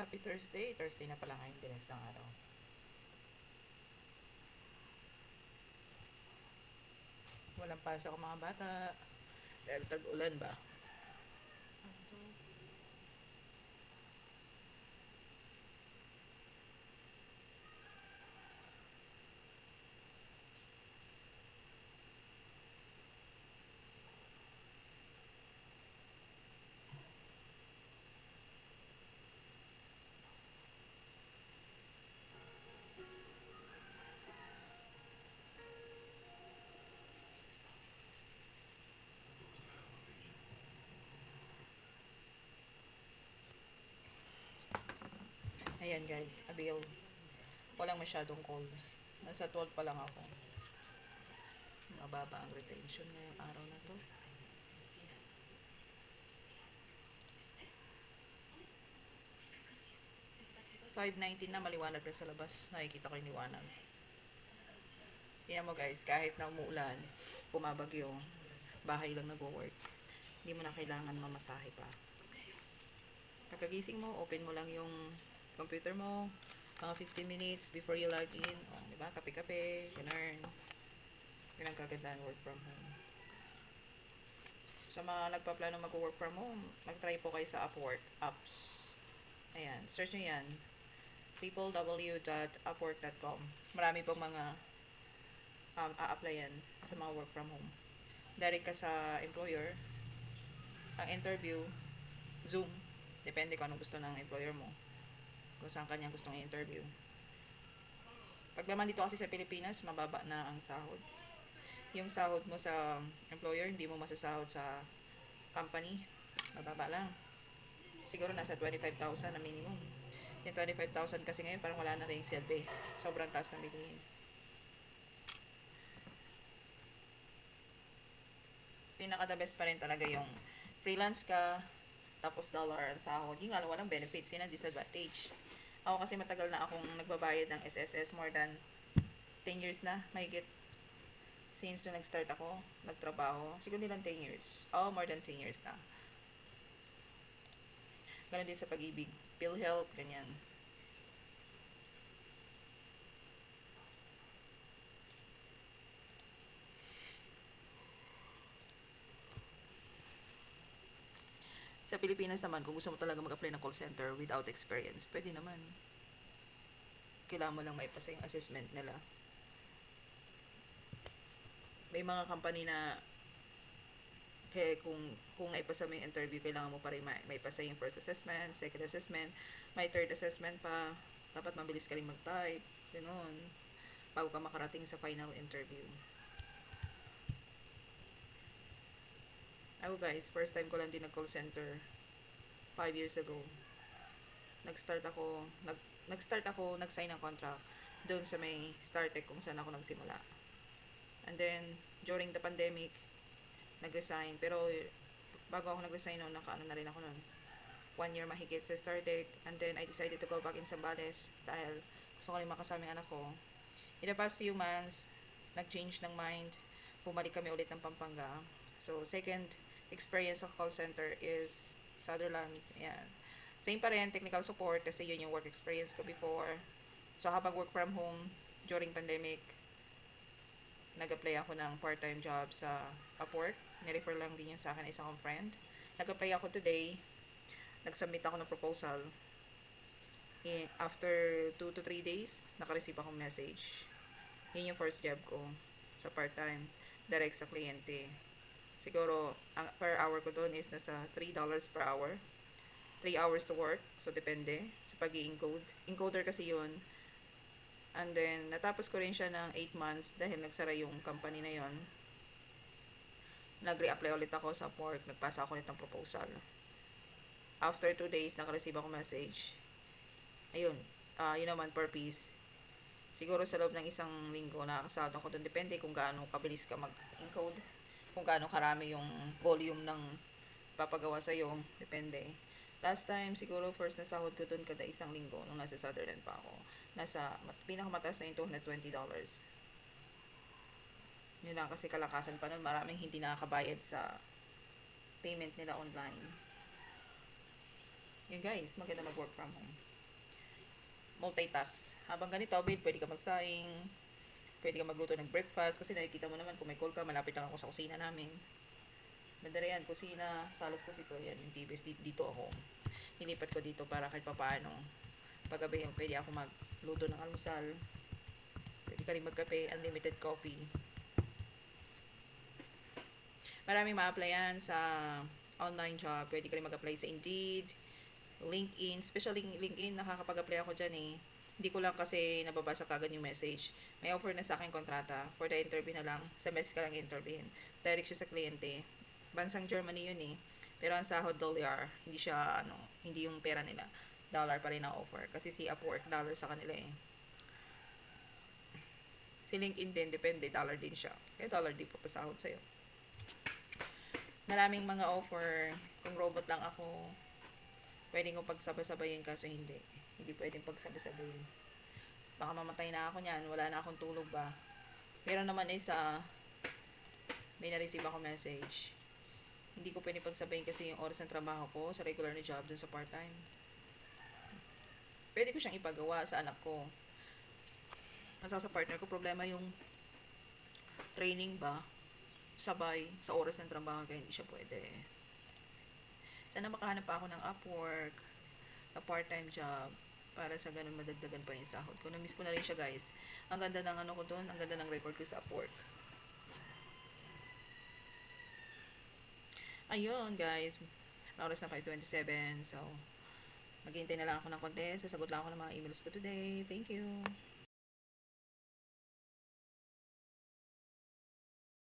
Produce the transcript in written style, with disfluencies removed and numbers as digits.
Happy Thursday. Thursday na pala ngayon, bilis ng araw. Walang pasok ang mga bata. Dahil tag-ulan ba? Ayan guys, Abil. Walang masyadong calls. Nasa 12 pa lang ako. Mababa ang retention ngayong araw na to. $5.19 na, maliwanag na sa labas. Nakikita ko yung liwanag. Tingnan mo guys, kahit na umuulan, bumabagyo, bahay lang nag-work. Hindi mo na kailangan mamasahe pa. Pagkagising mo, open mo lang yung computer mo, mga 15 minutes before you log in. O, diba? Kape-kape, ganun. Yun ang kagandahan work from home. Sa mga nagpaplano mag-work from home, mag-try po kayo sa Upwork apps. Ayan, search nyo yan. www.upwork.com. Marami pong mga a-applyan sa mga work from home. Direct ka sa employer. Ang interview, Zoom. Depende kung anong gusto ng employer mo. Kung saan kanya gustong i-interview. Pag naman dito kasi sa Pilipinas, mababa na ang sahod. Yung sahod mo sa employer, hindi mo masasahod sa company. Mababa lang. Siguro nasa 25,000 na minimum. Yung 25,000 kasi ngayon parang wala na rin silbi. Sobrang taas na bilihin. Pinaka-the best pa rin talaga yung freelance ka, tapos dollar ang sahod. Yung nga, walang benefits. Yun ang disadvantage. Ako kasi matagal na akong nagbabayad ng SSS, more than 10 years na, mahigit. Since nung nag-start ako, nagtrabaho, siguro nilang 10 years. More than 10 years na. Ganun din sa pag-ibig. PhilHealth, ganyan. Sa Pilipinas naman, kung gusto mo talaga mag-apply ng call center without experience, pwede naman. Kailangan mo lang maipasa yung assessment nila. May mga company na kung naipasa mo yung interview, kailangan mo pa rin maipasa yung first assessment, second assessment, may third assessment pa. Dapat mabilis ka rin mag-type. Ganun. Bago ka makarating sa final interview. Ako guys, first time ko lang din nag-call center 5 years ago. Nag-start ako, nag-sign ng contract doon sa may StarTech kung saan ako nagsimula. And then, during the pandemic, nag-resign. Pero, bago ako nag-resign noon, naka-ano na rin ako noon. 1 year mahigit sa StarTech. And then, I decided to go back in Zambales dahil gusto ko rin makasama yung anak ko. In the past few months, nag-change ng mind. Bumalik kami ulit ng Pampanga. So, second experience sa call center is Sutherland. Ayan. Same pa rin, technical support kasi yun yung work experience ko before. So, habang work from home during pandemic, nag-apply ako ng part-time job sa Upwork. Nirefer lang din yun sa akin isang friend. Nag-apply ako today. Nag-submit ako ng proposal. After 2 to 3 days, naka-receive akong message. Yun yung first job ko sa part-time. Direct sa kliyente. Siguro, ang per hour ko doon is nasa $3 per hour. 3 hours to work. So, depende sa pag-i-encode. Encoder kasi yun. And then, natapos ko rin siya ng 8 months dahil nagsara yung company na yon. Nag-re-apply ulit ako sa Upwork. Nagpasa ako ulit ng proposal. After 2 days, naka-receive ako message. Ayun. Yun naman per piece. Siguro sa loob ng isang linggo, nakakasahod ako doon. Depende kung gaano kabilis ka mag-encode. Kung gaano karami yung volume ng papagawa sa'yo. Depende. Last time, siguro first na sahod ko doon kada isang linggo nung nasa Sutherland pa ako. Nasa, pinakamataas na yung $220. Yun lang kasi kalakasan pa nun. Maraming hindi nakakabayad sa payment nila online. Yun guys, maganda mag-work from home. multitask. Habang ganito, babe, pwede ka magsaing, pwede ka magluto ng breakfast, kasi nakikita mo naman kung may call ka, malapit lang ako sa kusina namin. Madara yan, kusina, salas kasi to, yan, yung TVS, dito ako. Nilipat ko dito para kahit papaano, paggabi, pwede ako magluto ng almusal, pwede ka rin magkape, unlimited coffee. Maraming ma-applyan sa online job. Pwede ka rin mag-apply sa Indeed, LinkedIn. Especially LinkedIn, nakakapag-apply ako dyan eh. Hindi ko lang kasi nababasa kagad yung message. May offer na sa akin kontrata. For the interview na lang. Sa message ka lang interviewin. Direct siya sa kliyente. Bansang Germany yun eh. Pero ang sahod dollar. Hindi siya, hindi yung pera nila. Dollar pa rin ang offer. Kasi si Upwork, dollar sa kanila eh. Si LinkedIn din, depende. Dollar din siya. Kaya dollar din pa pasahod sa'yo. Maraming mga offer. Kung robot lang ako, pwedeng ko pagsabay-sabayin, kaso hindi. Hindi pwedeng pagsabay-sabayin. Baka mamatay na ako niyan, wala na akong tulog ba. Meron naman may na-receive ako message. Hindi ko pwedeng pagsabayin kasi yung oras ng trabaho ko sa regular na job dun sa part-time. Pwede ko siyang ipagawa sa anak ko. Nasa sa partner ko, problema yung training ba, sabay sa oras ng trabaho, kaya hindi siya pwede. Sana makahanap pa ako ng Upwork na part-time job para sa ganun madagdagan pa yung sahod ko. Na-miss ko na rin siya, guys. Ang ganda ng ko doon, ang ganda ng record ko sa Upwork. Ayun, guys. Oras na 5:27. So, maghihintay na lang ako ng konti. Sasagot lang ako ng mga emails ko today. Thank you.